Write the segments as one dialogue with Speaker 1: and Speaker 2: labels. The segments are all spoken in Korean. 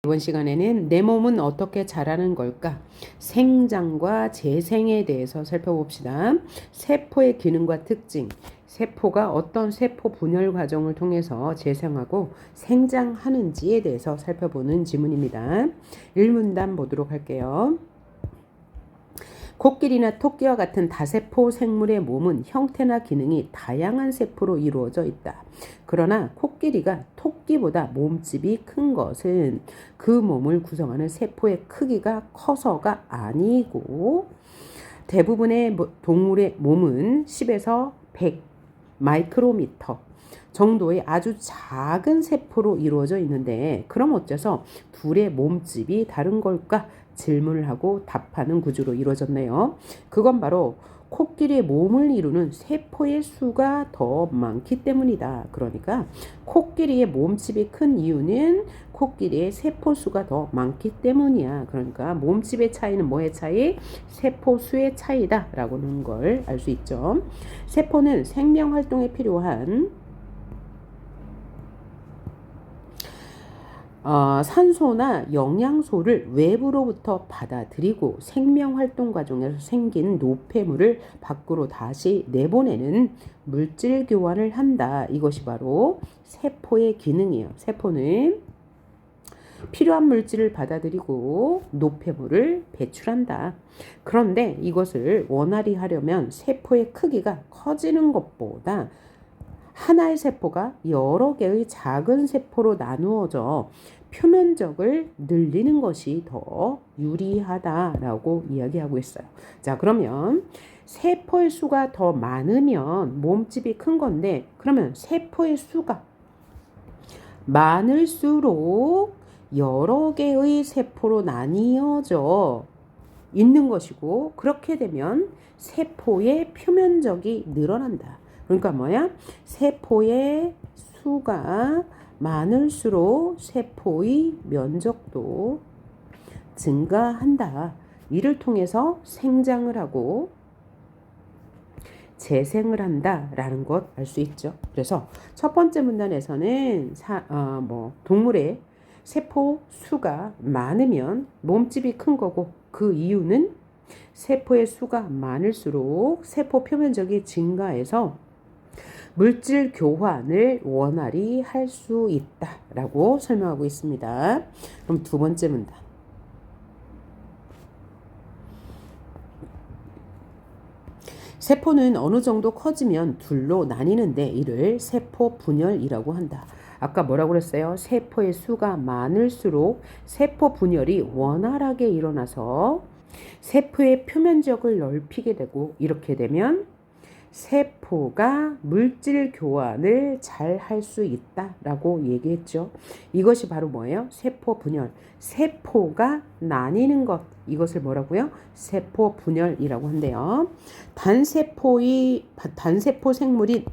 Speaker 1: 이번 시간에는 내 몸은 어떻게 자라는 걸까? 생장과 재생에 대해서 살펴봅시다. 세포의 기능과 특징, 세포가 어떤 세포 분열 과정을 통해서 재생하고 생장하는지에 대해서 살펴보는 지문입니다. 1문단 보도록 할게요. 코끼리나 토끼와 같은 다세포 생물의 몸은 형태나 기능이 다양한 세포로 이루어져 있다. 그러나 코끼리가 토끼보다 몸집이 큰 것은 그 몸을 구성하는 세포의 크기가 커서가 아니고, 대부분의 동물의 몸은 10에서 100 마이크로미터 정도의 아주 작은 세포로 이루어져 있는데, 그럼 어째서 둘의 몸집이 다른 걸까? 질문을 하고 답하는 구조로 이루어졌네요. 그건 바로 코끼리의 몸을 이루는 세포의 수가 더 많기 때문이다. 그러니까 코끼리의 몸집이 큰 이유는 코끼리의 세포 수가 더 많기 때문이야. 그러니까 몸집의 차이는 뭐의 차이? 세포 수의 차이다 라고는 걸 알 수 있죠. 세포는 생명 활동에 필요한 산소나 영양소를 외부로부터 받아들이고 생명활동 과정에서 생긴 노폐물을 밖으로 다시 내보내는 물질 교환을 한다. 이것이 바로 세포의 기능이에요. 세포는 필요한 물질을 받아들이고 노폐물을 배출한다. 그런데 이것을 원활히 하려면 세포의 크기가 커지는 것보다 하나의 세포가 여러 개의 작은 세포로 나누어져 표면적을 늘리는 것이 더 유리하다라고 이야기하고 있어요. 자, 그러면 세포의 수가 더 많으면 몸집이 큰 건데, 그러면 세포의 수가 많을수록 여러 개의 세포로 나뉘어져 있는 것이고, 그렇게 되면 세포의 표면적이 늘어난다. 그러니까 뭐야? 세포의 수가 많을수록 세포의 면적도 증가한다. 이를 통해서 생장을 하고 재생을 한다라는 것 알 수 있죠. 그래서 첫 번째 문단에서는 동물의 세포 수가 많으면 몸집이 큰 거고, 그 이유는 세포의 수가 많을수록 세포 표면적이 증가해서 물질 교환을 원활히 할 수 있다라고 설명하고 있습니다. 그럼 두 번째 문단. 세포는 어느 정도 커지면 둘로 나뉘는데 이를 세포 분열이라고 한다. 아까 뭐라고 그랬어요? 세포의 수가 많을수록 세포 분열이 원활하게 일어나서 세포의 표면적을 넓히게 되고, 이렇게 되면 세포가 물질 교환을 잘 할 수 있다라고 얘기했죠. 이것이 바로 뭐예요? 세포 분열. 세포가 나뉘는 것. 이것을 뭐라고요? 세포 분열이라고 한대요. 단세포 생물인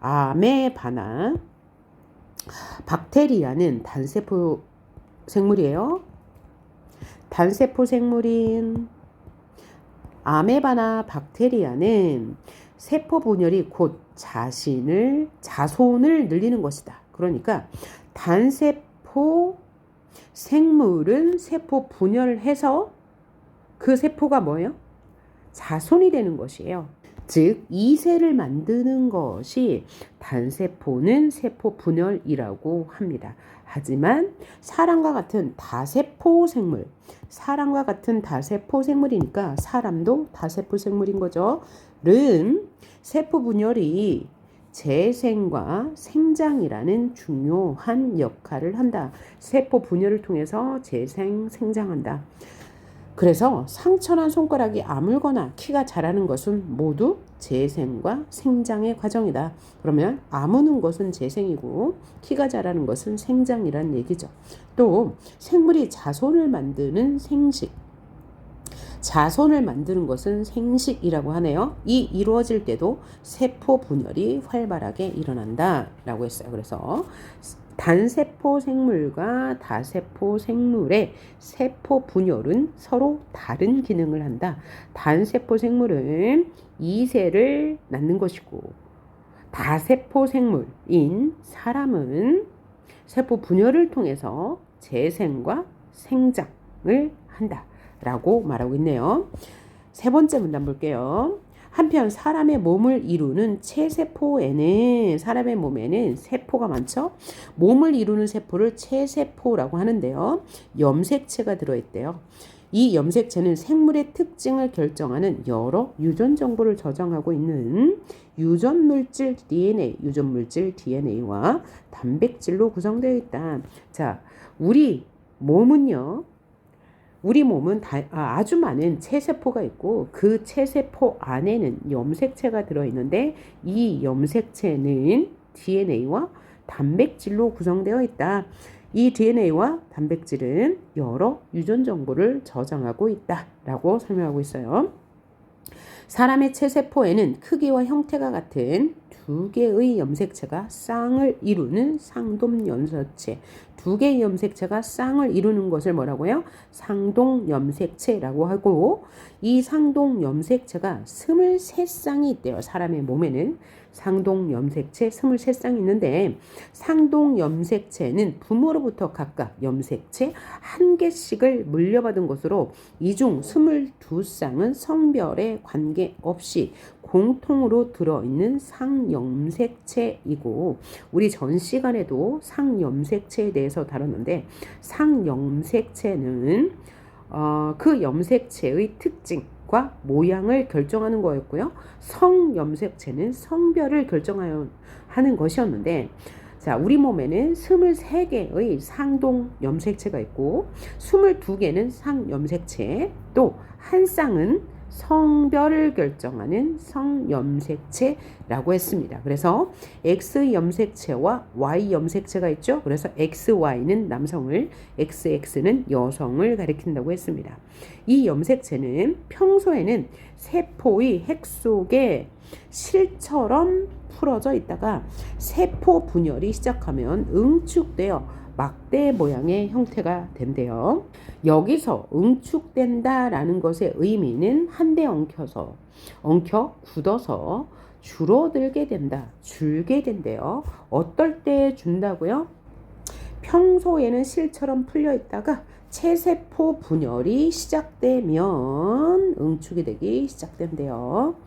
Speaker 1: 아메바나 박테리아는 단세포 생물이에요. 단세포 생물인 아메바나 박테리아는 세포 분열이 곧 자손을 늘리는 것이다. 그러니까 단세포 생물은 세포 분열을 해서 그 세포가 뭐예요? 자손이 되는 것이에요. 즉 2세를 만드는 것이 단세포는 세포 분열이라고 합니다. 하지만 사람과 같은 다세포 생물이니까 사람도 다세포 생물인 거죠. 는 세포 분열이 재생과 생장이라는 중요한 역할을 한다. 세포 분열을 통해서 생장한다. 그래서 상처난 손가락이 아물거나 키가 자라는 것은 모두 재생과 생장의 과정이다. 그러면 아무는 것은 재생이고 키가 자라는 것은 생장이란 얘기죠. 또 생물이 자손을 만드는 것은 생식이라고 하네요. 이 이루어질 때도 세포 분열이 활발하게 일어난다라고 했어요. 그래서 단세포 생물과 다세포 생물의 세포 분열은 서로 다른 기능을 한다. 단세포 생물은 2세를 낳는 것이고, 다세포 생물인 사람은 세포 분열을 통해서 재생과 생장을 한다라고 말하고 있네요. 세 번째 문단 볼게요. 한편 사람의 몸을 이루는 체세포에는 사람의 몸에는 세포가 많죠. 몸을 이루는 세포를 체세포라고 하는데요. 염색체가 들어있대요. 이 염색체는 생물의 특징을 결정하는 여러 유전 정보를 저장하고 있는 유전물질 DNA와 단백질로 구성되어 있다. 자, 우리 몸은 아주 많은 체세포가 있고 그 체세포 안에는 염색체가 들어있는데 이 염색체는 DNA와 단백질로 구성되어 있다. 이 DNA와 단백질은 여러 유전 정보를 저장하고 있다라고 설명하고 있어요. 사람의 체세포에는 크기와 형태가 같은 두 개의 염색체가 쌍을 이루는 상돔염색체, 두 개의 염색체가 쌍을 이루는 것을 뭐라고요? 상동염색체라고 하고, 이 상동염색체가 23쌍이 있대요. 사람의 몸에는 상동염색체 23쌍이 있는데, 상동염색체는 부모로부터 각각 염색체 1개씩을 물려받은 것으로 이 중 22쌍은 성별에 관계없이 공통으로 들어있는 상염색체이고, 우리 전 시간에도 상염색체에 대해서 다뤘는데, 상염색체는 그 염색체의 특징과 모양을 결정하는 거였고요. 성염색체는 성별을 결정하는 것이었는데, 자, 우리 몸에는 23개의 상동 염색체가 있고 22개는 상염색체, 또 한 쌍은 성별을 결정하는 성염색체라고 했습니다. 그래서 X 염색체와 Y 염색체가 있죠. 그래서 XY는 남성을, XX는 여성을 가리킨다고 했습니다. 이 염색체는 평소에는 세포의 핵 속에 실처럼 풀어져 있다가 세포 분열이 시작하면 응축되어 막대 모양의 형태가 된대요. 여기서 응축된다라는 것의 의미는 한데 엉켜 굳어서 줄어들게 된다, 줄게 된대요. 어떨 때 준다고요? 평소에는 실처럼 풀려 있다가 체세포 분열이 시작되면 응축이 되기 시작된대요.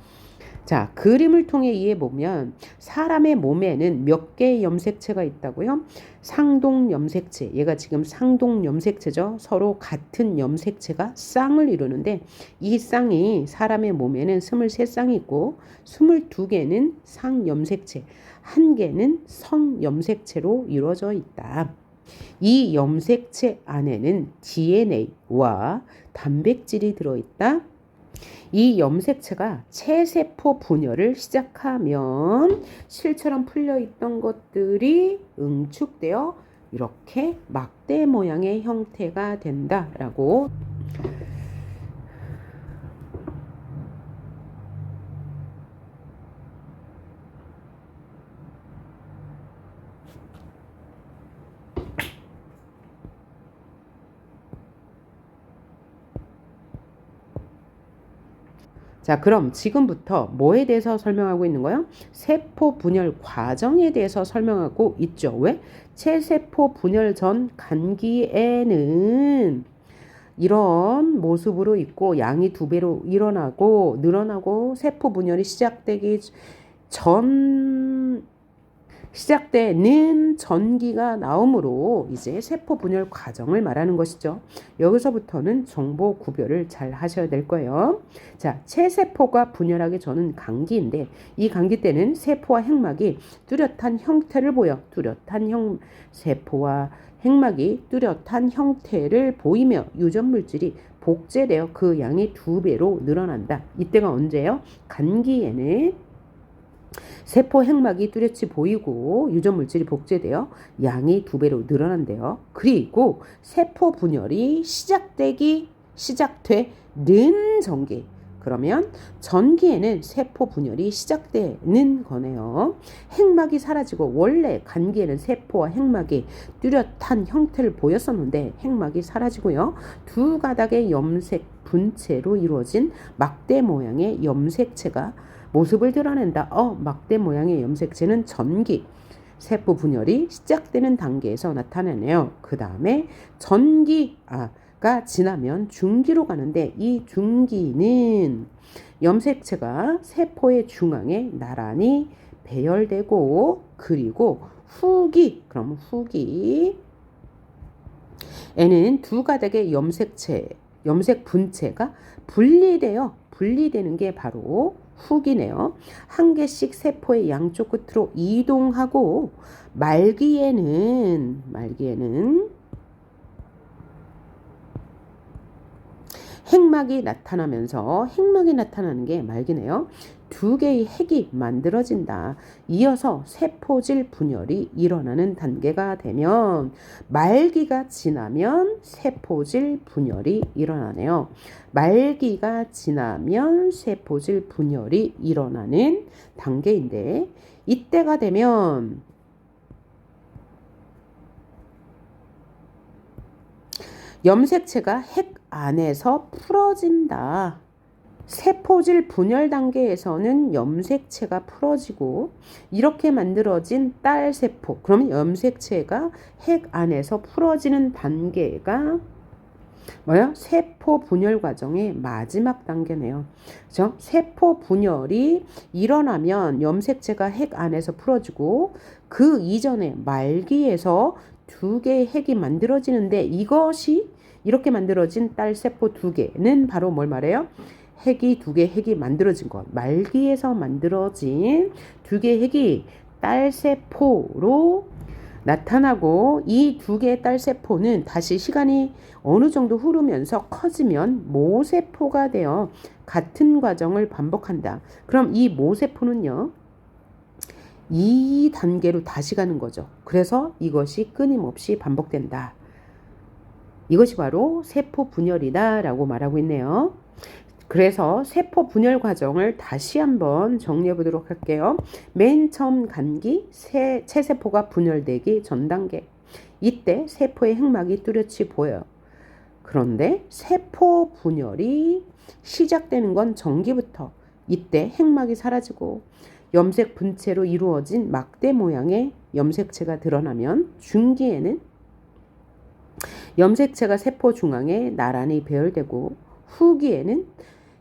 Speaker 1: 자, 그림을 통해 이해해보면 사람의 몸에는 몇 개의 염색체가 있다고요? 상동염색체, 얘가 지금 상동염색체죠. 서로 같은 염색체가 쌍을 이루는데 이 쌍이 사람의 몸에는 23쌍이 있고 22개는 상염색체, 1개는 성염색체로 이루어져 있다. 이 염색체 안에는 DNA와 단백질이 들어있다. 이 염색체가 체세포 분열을 시작하면 실처럼 풀려있던 것들이 응축되어 이렇게 막대 모양의 형태가 된다라고. 자, 그럼 지금부터 뭐에 대해서 설명하고 있는 거예요? 세포 분열 과정에 대해서 설명하고 있죠. 왜? 체세포 분열 전 간기에는 이런 모습으로 있고 양이 2배로 늘어나고 세포 분열이 시작되는 전기가 나오므로 이제 세포 분열 과정을 말하는 것이죠. 여기서부터는 정보 구별을 잘 하셔야 될 거예요. 자, 체세포가 분열하기 전은 간기인데 이 간기 때는 세포와 핵막이 뚜렷한 형태를 보여. 세포와 핵막이 뚜렷한 형태를 보이며 유전물질이 복제되어 그 양이 2배로 늘어난다. 이때가 언제예요? 간기에는 세포 핵막이 뚜렷이 보이고 유전물질이 복제되어 양이 2배로 늘어난대요. 그리고 세포 분열이 시작되는 전기. 그러면 전기에는 세포 분열이 시작되는 거네요. 핵막이 사라지고 원래 간기에는 세포와 핵막이 뚜렷한 형태를 보였었는데 핵막이 사라지고요. 2가닥의 염색 분체로 이루어진 막대 모양의 염색체가 모습을 드러낸다. 막대 모양의 염색체는 전기. 세포 분열이 시작되는 단계에서 나타나네요. 그 다음에 전기가 지나면 중기로 가는데 이 중기는 염색체가 세포의 중앙에 나란히 배열되고 그리고 그럼 후기에는 두 가닥의 염색 분체가 분리되는 게 바로 후기네요. 한 개씩 세포의 양쪽 끝으로 이동하고 말기에는 핵막이 나타나는 게 말기네요. 두 개의 핵이 만들어진다. 이어서 세포질 분열이 일어나는 단계가 되면 말기가 지나면 세포질 분열이 일어나네요. 말기가 지나면 세포질 분열이 일어나는 단계인데 이때가 되면 염색체가 핵 안에서 풀어진다. 세포질 분열 단계에서는 염색체가 풀어지고 이렇게 만들어진 딸세포, 그러면 염색체가 핵 안에서 풀어지는 단계가 뭐야? 세포 분열 과정의 마지막 단계네요. 그렇죠? 세포 분열이 일어나면 염색체가 핵 안에서 풀어지고 그 이전에 말기에서 두 개의 핵이 만들어지는데 이것이 이렇게 만들어진 딸세포 두 개는 바로 뭘 말해요? 두 개의 핵이 만들어진 것. 말기에서 만들어진 두 개의 핵이 딸세포로 나타나고 이 두 개의 딸세포는 다시 시간이 어느 정도 흐르면서 커지면 모세포가 되어 같은 과정을 반복한다. 그럼 이 모세포는요, 이 단계로 다시 가는 거죠. 그래서 이것이 끊임없이 반복된다. 이것이 바로 세포 분열이다 라고 말하고 있네요. 그래서 세포 분열 과정을 다시 한번 정리해 보도록 할게요. 맨 처음 간기, 체세포가 분열되기 전 단계. 이때 세포의 핵막이 뚜렷이 보여요. 그런데 세포 분열이 시작되는 건 전기부터. 이때 핵막이 사라지고 염색 분체로 이루어진 막대 모양의 염색체가 드러나면 중기에는 염색체가 세포 중앙에 나란히 배열되고 후기에는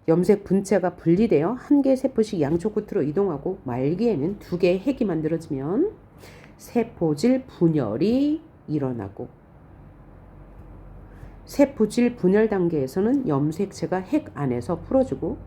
Speaker 1: 염색 분체가 분리되어 한 개의 세포씩 양쪽 끝으로 이동하고 말기에는 두 개의 핵이 만들어지면 세포질 분열이 일어나고 세포질 분열 단계에서는 염색체가 핵 안에서 풀어지고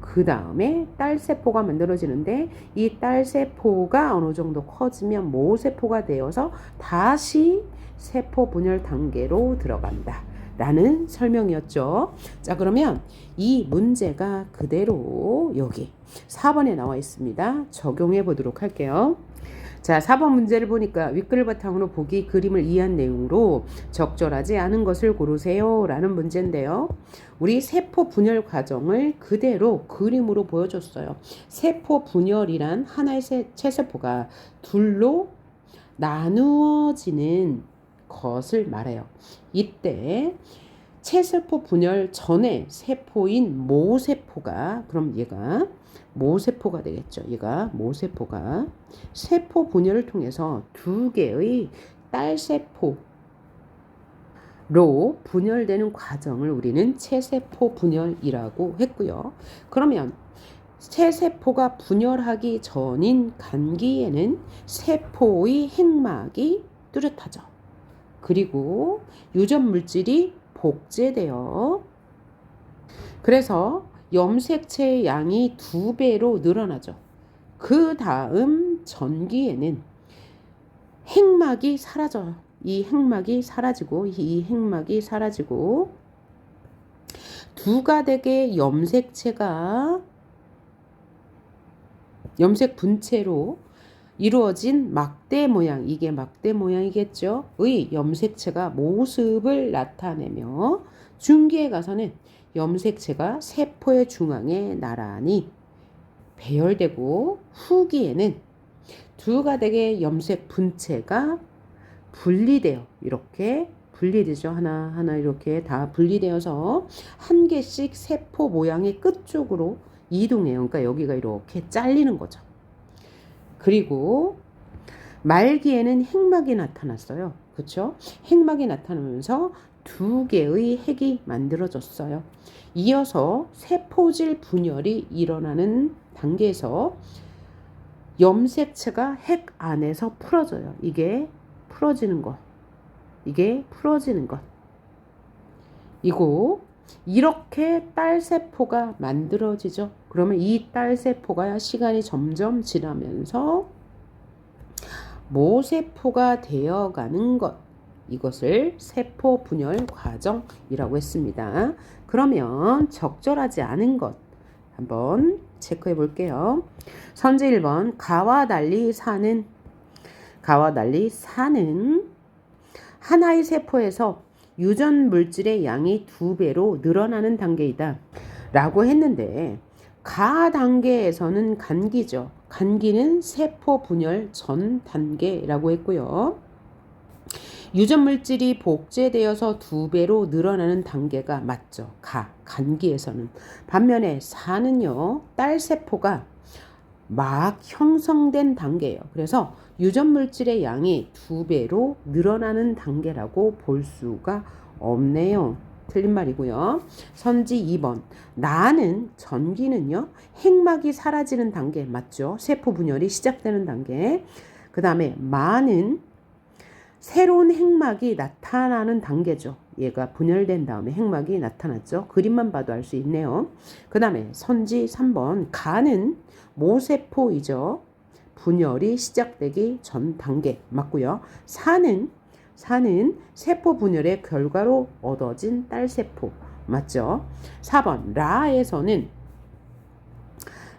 Speaker 1: 그 다음에 딸세포가 만들어지는데 이 딸세포가 어느 정도 커지면 모세포가 되어서 다시 세포 분열 단계로 들어간다 라는 설명이었죠. 자, 그러면 이 문제가 그대로 여기 4번에 나와 있습니다. 적용해 보도록 할게요. 자, 4번 문제를 보니까 윗글 바탕으로 보기 그림을 이해한 내용으로 적절하지 않은 것을 고르세요 라는 문제인데요. 우리 세포 분열 과정을 그대로 그림으로 보여줬어요. 세포 분열이란 하나의 체세포가 둘로 나누어지는 것을 말해요. 이때 체세포 분열 전에 세포인 모세포가, 그럼 얘가 모세포가 되겠죠. 얘가 모세포가 세포 분열을 통해서 두 개의 딸세포로 분열되는 과정을 우리는 체세포 분열이라고 했고요. 그러면 체세포가 분열하기 전인 간기에는 세포의 핵막이 뚜렷하죠. 그리고 유전 물질이 복제되어 그래서 염색체의 양이 2배로 늘어나죠. 그 다음 전기에는 핵막이 사라져요. 이 핵막이 사라지고 두 가닥의 염색체가 염색 분체로 이루어진 막대 모양, 이게 막대 모양이겠죠. 의 염색체가 모습을 나타내며 중기에 가서는 염색체가 세포의 중앙에 나란히 배열되고 후기에는 두 가닥의 염색 분체가 분리되어 이렇게 분리되죠. 하나하나 이렇게 다 분리되어서 한 개씩 세포 모양의 끝쪽으로 이동해요. 그러니까 여기가 이렇게 잘리는 거죠. 그리고 말기에는 핵막이 나타났어요. 그렇죠? 핵막이 나타나면서 두 개의 핵이 만들어졌어요. 이어서 세포질 분열이 일어나는 단계에서 염색체가 핵 안에서 풀어져요. 이게 풀어지는 것. 이게 풀어지는 것. 이고 이렇게 딸세포가 만들어지죠. 그러면 이 딸세포가 시간이 점점 지나면서 모세포가 되어가는 것. 이것을 세포 분열 과정이라고 했습니다. 그러면 적절하지 않은 것 한번 체크해 볼게요. 선지 1번 가와 달리 사는 하나의 세포에서 유전 물질의 양이 2배로 늘어나는 단계이다 라고 했는데 가 단계에서는 간기죠. 간기는 세포 분열 전 단계라고 했고요. 유전 물질이 복제되어서 2배로 늘어나는 단계가 맞죠. 간기에서는. 반면에 사는요, 딸세포가 막 형성된 단계예요. 그래서 유전 물질의 양이 2배로 늘어나는 단계라고 볼 수가 없네요. 틀린 말이고요. 선지 2번. 나는 전기는요, 핵막이 사라지는 단계 맞죠? 세포 분열이 시작되는 단계. 그 다음에 마는 새로운 핵막이 나타나는 단계죠. 얘가 분열된 다음에 핵막이 나타났죠. 그림만 봐도 알 수 있네요. 그 다음에 선지 3번. 가는 모세포이죠. 분열이 시작되기 전 단계 맞고요. 사는 세포 분열의 결과로 얻어진 딸세포 맞죠. 4번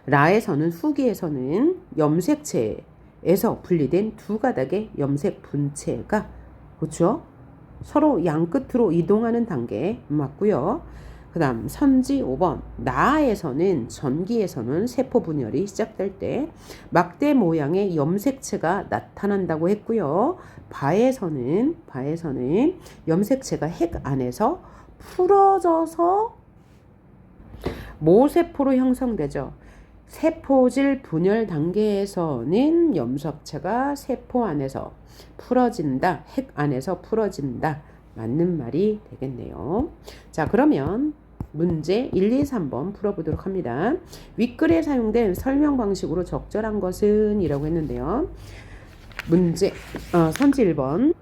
Speaker 1: 라에서는 후기에서는 염색체에서 분리된 두 가닥의 염색 분체가 그렇죠. 서로 양끝으로 이동하는 단계 맞고요. 그 다음 선지 5번 전기에서는 세포 분열이 시작될 때 막대 모양의 염색체가 나타난다고 했고요. 바에서는 염색체가 핵 안에서 풀어져서 모세포로 형성되죠. 세포질 분열 단계에서는 염색체가 세포 안에서 풀어진다. 핵 안에서 풀어진다. 맞는 말이 되겠네요. 자, 그러면 문제 1, 2, 3번 풀어보도록 합니다. 윗글에 사용된 설명 방식으로 적절한 것은 이라고 했는데요. 문제 선지 1번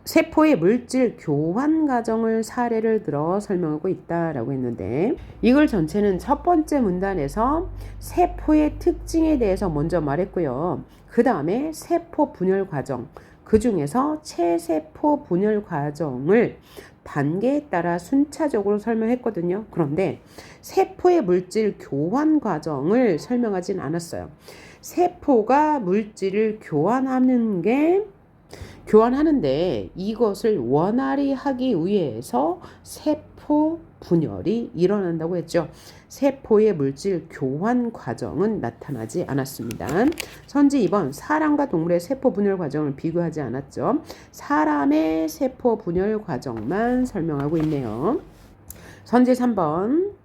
Speaker 1: 세포의 물질 교환 과정을 사례를 들어 설명하고 있다라고 했는데 이걸 전체는 첫 번째 문단에서 세포의 특징에 대해서 먼저 말했고요. 그 다음에 세포 분열 과정, 그 중에서 체세포 분열 과정을 단계에 따라 순차적으로 설명했거든요. 그런데 세포의 물질 교환 과정을 설명하진 않았어요. 세포가 물질을 교환하는데 이것을 원활히 하기 위해서 세포 분열이 일어난다고 했죠. 세포의 물질 교환 과정은 나타나지 않았습니다. 선지 2번 사람과 동물의 세포 분열 과정을 비교하지 않았죠. 사람의 세포 분열 과정만 설명하고 있네요. 선지 3번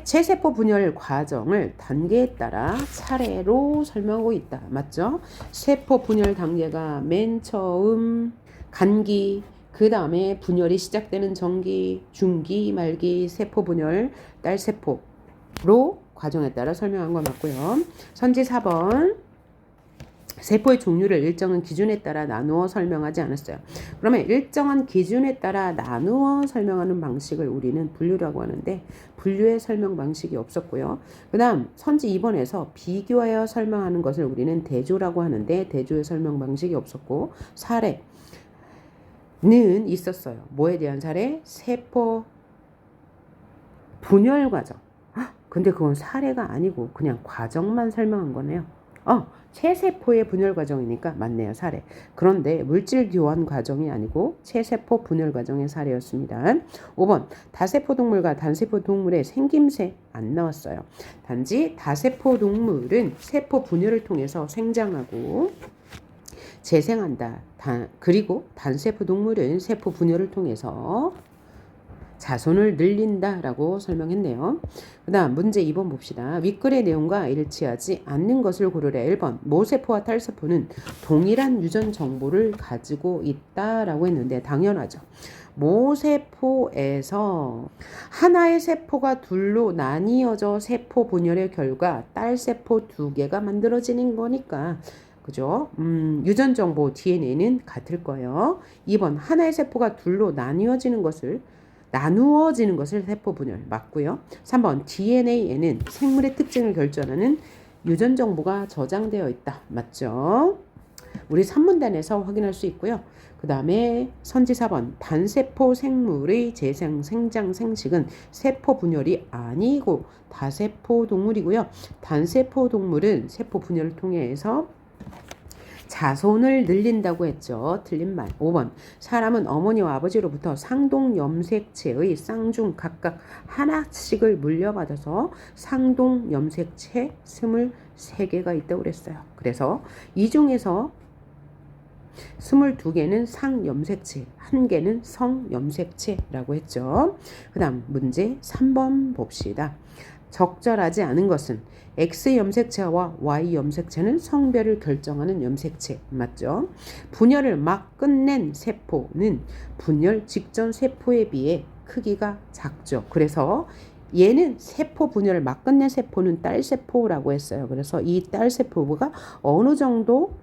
Speaker 1: 체세포 분열 과정을 단계에 따라 차례로 설명하고 있다. 맞죠? 세포 분열 단계가 맨 처음 간기, 그 다음에 분열이 시작되는 전기, 중기, 말기, 세포 분열, 딸세포로 과정에 따라 설명한 거 맞고요. 선지 4번 세포의 종류를 일정한 기준에 따라 나누어 설명하지 않았어요. 그러면 일정한 기준에 따라 나누어 설명하는 방식을 우리는 분류라고 하는데 분류의 설명 방식이 없었고요. 그 다음 선지 2번에서 비교하여 설명하는 것을 우리는 대조라고 하는데 대조의 설명 방식이 없었고 사례는 있었어요. 뭐에 대한 사례? 세포 분열 과정. 근데 그건 사례가 아니고 그냥 과정만 설명한 거네요. 체세포의 분열 과정이니까 맞네요. 사례. 그런데 물질 교환 과정이 아니고 체세포 분열 과정의 사례였습니다. 5번 다세포 동물과 단세포 동물의 생김새 안 나왔어요. 단지 다세포 동물은 세포 분열을 통해서 생장하고 재생한다. 그리고 단세포 동물은 세포 분열을 통해서 자손을 늘린다라고 설명했네요. 그 다음 문제 2번 봅시다. 윗글의 내용과 일치하지 않는 것을 고르래. 1번 모세포와 딸세포는 동일한 유전 정보를 가지고 있다라고 했는데 당연하죠. 모세포에서 하나의 세포가 둘로 나뉘어져 세포 분열의 결과 딸세포 2개가 만들어지는 거니까 그죠? 유전 정보 DNA는 같을 거예요. 2번 하나의 세포가 둘로 나누어지는 것을 세포 분열 맞고요. 3번 DNA에는 생물의 특징을 결정하는 유전 정보가 저장되어 있다. 맞죠? 우리 산문단에서 확인할 수 있고요. 그 다음에 선지 4번 단세포 생물의 재생, 생장, 생식은 세포 분열이 아니고 다세포 동물이고요. 단세포 동물은 세포 분열을 통해서 자손을 늘린다고 했죠. 틀린 말. 5번 사람은 어머니와 아버지로부터 상동염색체의 쌍중 각각 하나씩을 물려받아서 상동염색체 23개가 있다고 그랬어요. 그래서 이 중에서 22개는 상염색체, 1개는 성염색체라고 했죠. 그 다음 문제 3번 봅시다. 적절하지 않은 것은 X염색체와 Y염색체는 성별을 결정하는 염색체 맞죠? 분열을 막 끝낸 세포는 분열 직전 세포에 비해 크기가 작죠. 그래서 얘는 세포 분열을 막 끝낸 세포는 딸세포라고 했어요. 그래서 이 딸세포가 어느 정도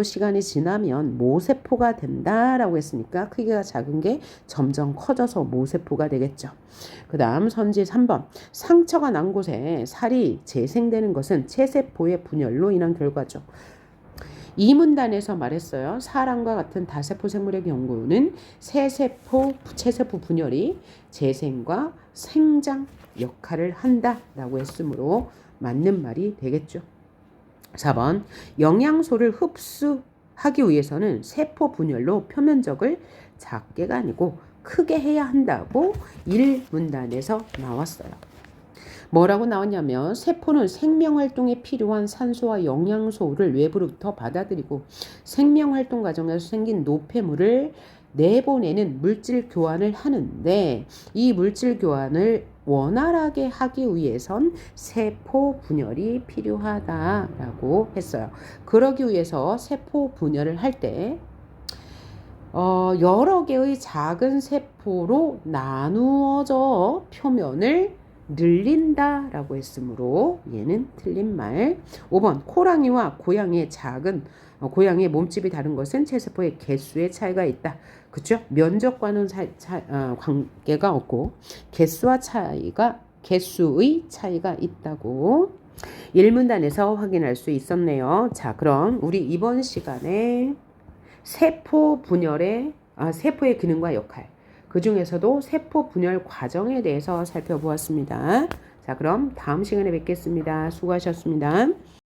Speaker 1: 시간이 지나면 모세포가 된다라고 했으니까 크기가 작은 게 점점 커져서 모세포가 되겠죠. 그 다음 선지 3번 상처가 난 곳에 살이 재생되는 것은 체세포의 분열로 인한 결과죠. 이 문단에서 말했어요. 사람과 같은 다세포 생물의 경우는 체세포 분열이 재생과 생장 역할을 한다라고 했으므로 맞는 말이 되겠죠. 4번 영양소를 흡수하기 위해서는 세포 분열로 표면적을 작게가 아니고 크게 해야 한다고 1문단에서 나왔어요. 뭐라고 나왔냐면 세포는 생명활동에 필요한 산소와 영양소를 외부로부터 받아들이고 생명활동 과정에서 생긴 노폐물을 내보내는 물질 교환을 하는데 이 물질 교환을 원활하게 하기 위해선 세포 분열이 필요하다라고 했어요. 그러기 위해서 세포 분열을 할 때 여러 개의 작은 세포로 나누어져 표면을 늘린다라고 했으므로 얘는 틀린 말. 5번 호랑이와 고양이의 몸집이 다른 것은 체세포의 개수의 차이가 있다. 그렇죠? 면적과는 관계가 없고 개수의 차이가 있다고 1문단에서 확인할 수 있었네요. 자, 그럼 우리 이번 시간에 세포의 기능과 역할, 그 중에서도 세포 분열 과정에 대해서 살펴보았습니다. 자, 그럼 다음 시간에 뵙겠습니다. 수고하셨습니다.